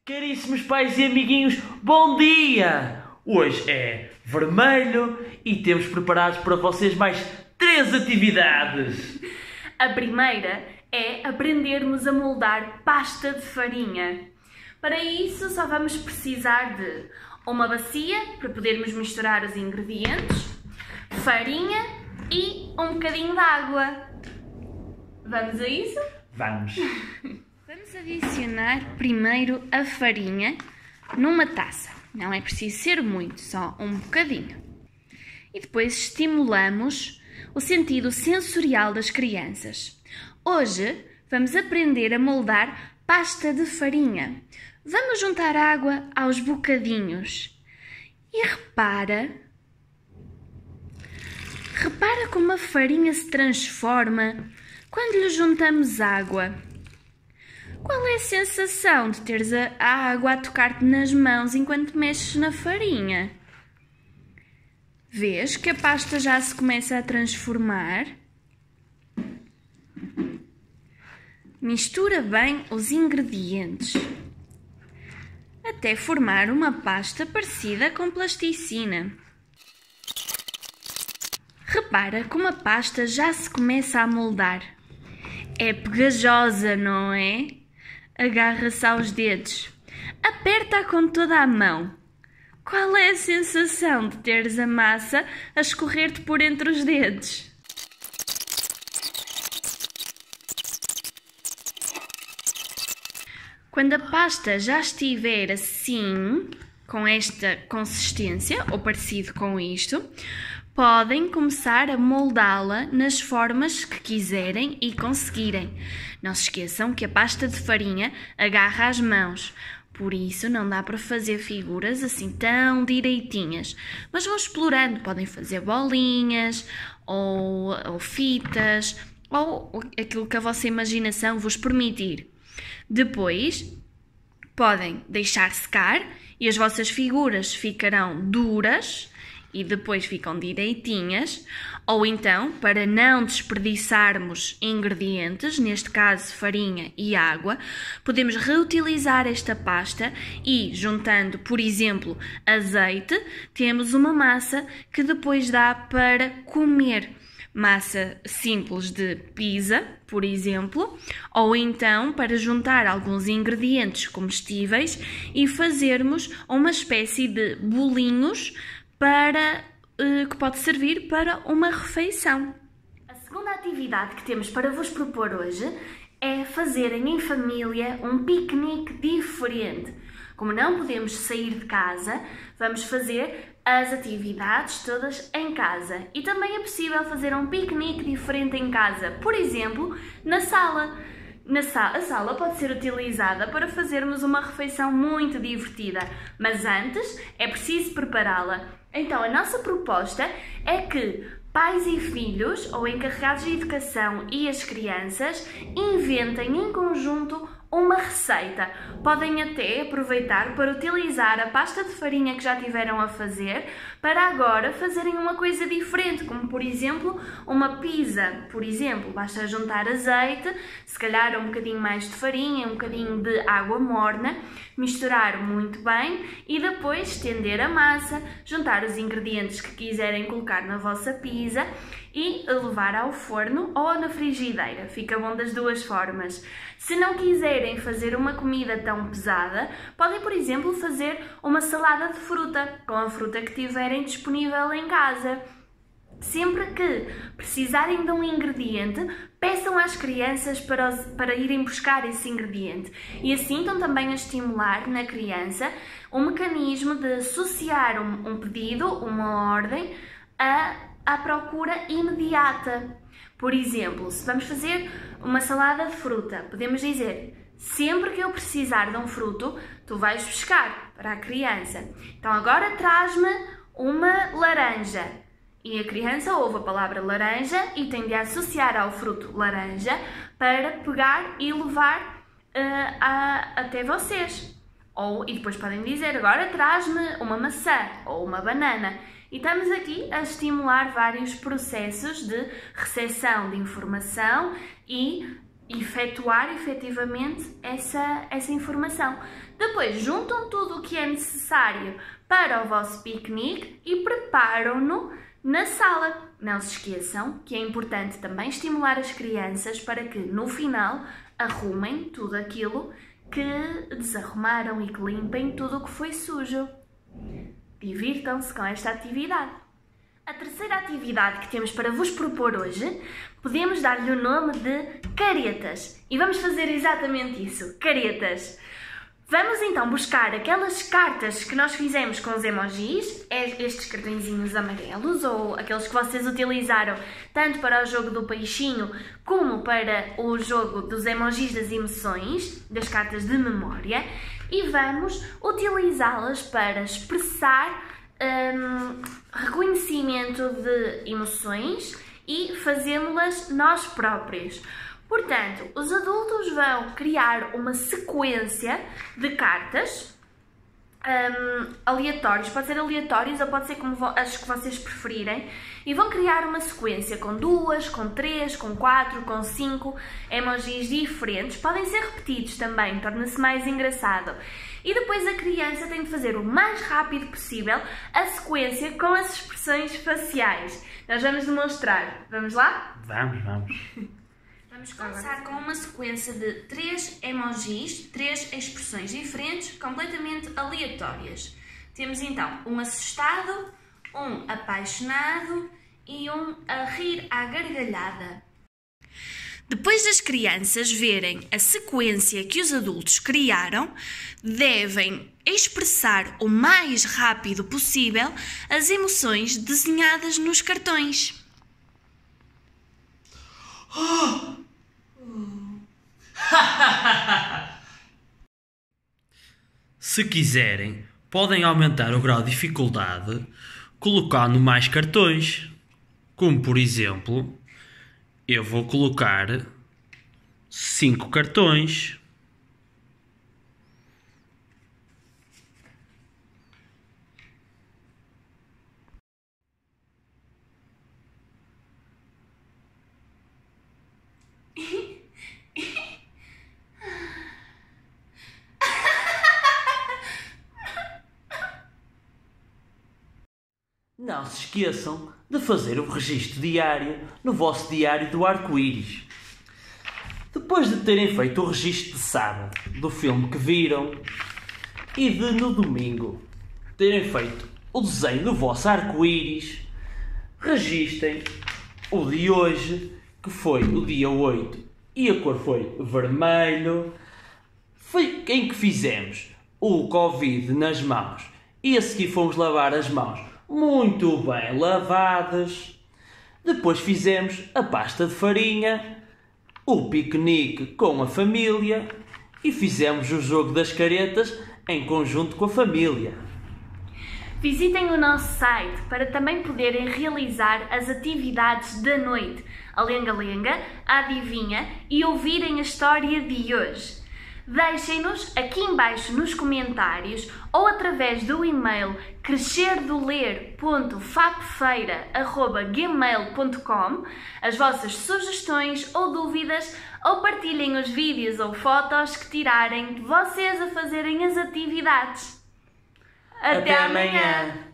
Caríssimos pais e amiguinhos, bom dia! Hoje é vermelho e temos preparados para vocês mais 3 atividades. A primeira é aprendermos a moldar pasta de farinha. Para isso só vamos precisar de uma bacia para podermos misturar os ingredientes, farinha e um bocadinho de água. Vamos a isso? Vamos! Vamos adicionar primeiro a farinha numa taça. Não é preciso ser muito, só um bocadinho. E depois estimulamos o sentido sensorial das crianças. Hoje vamos aprender a moldar pasta de farinha. Vamos juntar água aos bocadinhos. E repara como a farinha se transforma quando lhe juntamos água. Qual é a sensação de teres a água a tocar-te nas mãos enquanto mexes na farinha? Vês que a pasta já se começa a transformar? Mistura bem os ingredientes até formar uma pasta parecida com plasticina. Repara como a pasta já se começa a moldar. É pegajosa, não é? Agarra-se aos dedos. Aperta-a com toda a mão. Qual é a sensação de teres a massa a escorrer-te por entre os dedos? Quando a pasta já estiver assim, com esta consistência, ou parecido com isto, podem começar a moldá-la nas formas que quiserem e conseguirem. Não se esqueçam que a pasta de farinha agarra as mãos, por isso não dá para fazer figuras assim tão direitinhas. Mas vão explorando, podem fazer bolinhas, ou fitas, ou aquilo que a vossa imaginação vos permitir. Depois, podem deixar secar e as vossas figuras ficarão duras e depois ficam direitinhas, ou então, para não desperdiçarmos ingredientes, neste caso farinha e água, podemos reutilizar esta pasta e, juntando, por exemplo, azeite, temos uma massa que depois dá para comer. Massa simples de pizza, por exemplo, ou então para juntar alguns ingredientes comestíveis e fazermos uma espécie de bolinhos que pode servir para uma refeição. A segunda atividade que temos para vos propor hoje é fazerem em família um piquenique diferente. Como não podemos sair de casa, vamos fazer as atividades todas em casa. E também é possível fazer um piquenique diferente em casa, por exemplo, na sala. A sala pode ser utilizada para fazermos uma refeição muito divertida, mas antes é preciso prepará-la. Então, a nossa proposta é que pais e filhos, ou encarregados de educação e as crianças, inventem em conjunto uma receita. Podem até aproveitar para utilizar a pasta de farinha que já tiveram a fazer para agora fazerem uma coisa diferente, como por exemplo uma pizza. Por exemplo, basta juntar azeite, se calhar um bocadinho mais de farinha, um bocadinho de água morna, misturar muito bem e depois estender a massa, juntar os ingredientes que quiserem colocar na vossa pizza e levar ao forno ou na frigideira. Fica bom das duas formas. Se não quiserem fazer uma comida tão pesada, podem, por exemplo, fazer uma salada de fruta, com a fruta que tiverem disponível em casa. Sempre que precisarem de um ingrediente, peçam às crianças para irem buscar esse ingrediente. E assim estão também a estimular na criança um mecanismo de associar um pedido, uma ordem, à procura imediata. Por exemplo, se vamos fazer uma salada de fruta, podemos dizer: sempre que eu precisar de um fruto, tu vais buscar para a criança. Então agora traz-me uma laranja. E a criança ouve a palavra laranja e tem de associar ao fruto laranja para pegar e levar até vocês. E depois podem dizer: agora traz-me uma maçã ou uma banana. E estamos aqui a estimular vários processos de recepção de informação e efetuar efetivamente essa informação. Depois juntam tudo o que é necessário para o vosso piquenique e preparam-no na sala. Não se esqueçam que é importante também estimular as crianças para que no final arrumem tudo aquilo que desarrumaram e que limpem tudo o que foi sujo. Divirtam-se com esta atividade. A terceira atividade que temos para vos propor hoje, podemos dar-lhe o nome de caretas. E vamos fazer exatamente isso, caretas. Vamos então buscar aquelas cartas que nós fizemos com os emojis, estes cartõezinhos amarelos, ou aqueles que vocês utilizaram tanto para o jogo do peixinho como para o jogo dos emojis das emoções, das cartas de memória, e vamos utilizá-las para expressar reconhecimento de emoções e fazê-las nós próprios. Portanto, os adultos vão criar uma sequência de cartas aleatórias, pode ser aleatórias ou pode ser como as que vocês preferirem, e vão criar uma sequência com 2, com 3, com 4, com 5 emojis diferentes. Podem ser repetidos também, torna-se mais engraçado. E depois a criança tem de fazer o mais rápido possível a sequência com as expressões faciais. Nós vamos demonstrar. Vamos lá? Vamos. Vamos começar com uma sequência de 3 emojis, 3 expressões diferentes, completamente aleatórias. Temos então um assustado, um apaixonado e um a rir à gargalhada. Depois das crianças verem a sequência que os adultos criaram, devem expressar o mais rápido possível as emoções desenhadas nos cartões. Se quiserem, podem aumentar o grau de dificuldade colocando mais cartões. Como por exemplo, eu vou colocar 5 cartões. Não se esqueçam de fazer o registro diário no vosso diário do arco-íris. Depois de terem feito o registro de sábado do filme que viram e de no domingo terem feito o desenho do vosso arco-íris, registrem o de hoje, que foi o dia 8 e a cor foi vermelho, foi em que fizemos o Covid nas mãos e a seguir fomos lavar as mãos muito bem lavadas. Depois fizemos a pasta de farinha, o piquenique com a família e fizemos o jogo das caretas em conjunto com a família. Visitem o nosso site para também poderem realizar as atividades da noite, a lenga-lenga, a adivinha e ouvirem a história de hoje. Deixem-nos aqui embaixo nos comentários ou através do e-mail crescerdoler.fapfeira@gmail.com as vossas sugestões ou dúvidas, ou partilhem os vídeos ou fotos que tirarem de vocês a fazerem as atividades. Até amanhã!